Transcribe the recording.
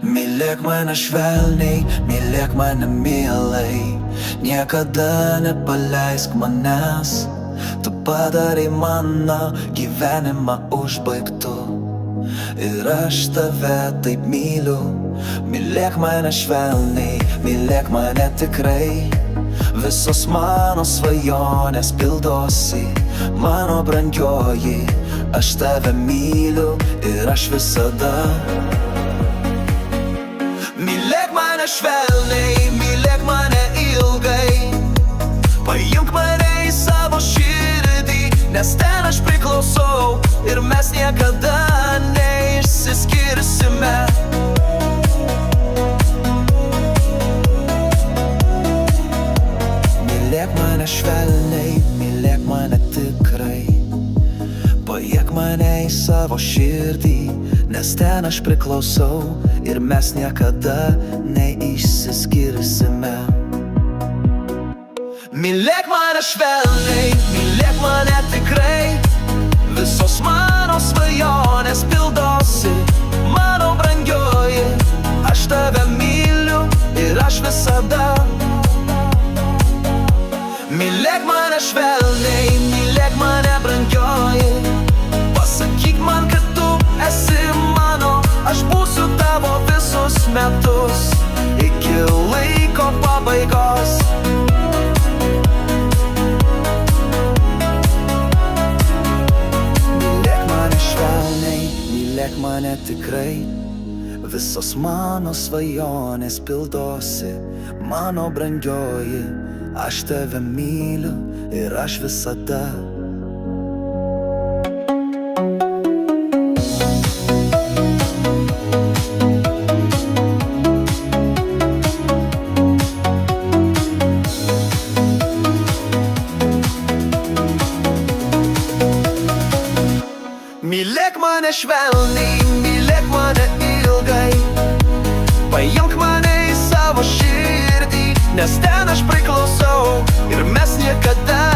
Mylėk mane švelniai, mylėk mane mielai, niekada nepaleisk manęs. Tu padarai mano gyvenimą užbaigtu ir aš tave taip myliu. Mylėk mane švelniai, mylėk mane tikrai, visos mano svajonės pildosi. Mano brangioji, aš tave myliu ir aš visada. Mylėk mane švelniai, mylėk mane ilgai, paimk mane į savo širdį, nes ten aš priklausau ir mes niekada neišsiskirsime. Mylėk mane švelniai, mylėk mane tikrai, paimk mane į savo širdį, nes ten aš priklausau ir mes niekada neišsiskirsime. Mylėk mane švelniai, mylėk mane tikrai, visos mano svajonės pildosi. Mano brangioji, aš tave myliu ir aš visada. Mylėk mane švelniai, mylėk mane brangioji, pasakyk man, kad tu esi mano, aš būsiu tavo visus metus iki laiko pabaigos. Mylėk mane švelniai, mylėk mane tikrai, visos mano svajonės pildosi. Mano brangioji, aš tave myliu ir aš visada. Mylėk mane švelniai, mylėk mane ilgai, paimk mane į savo širdį, nes ten aš priklausau ir mes niekada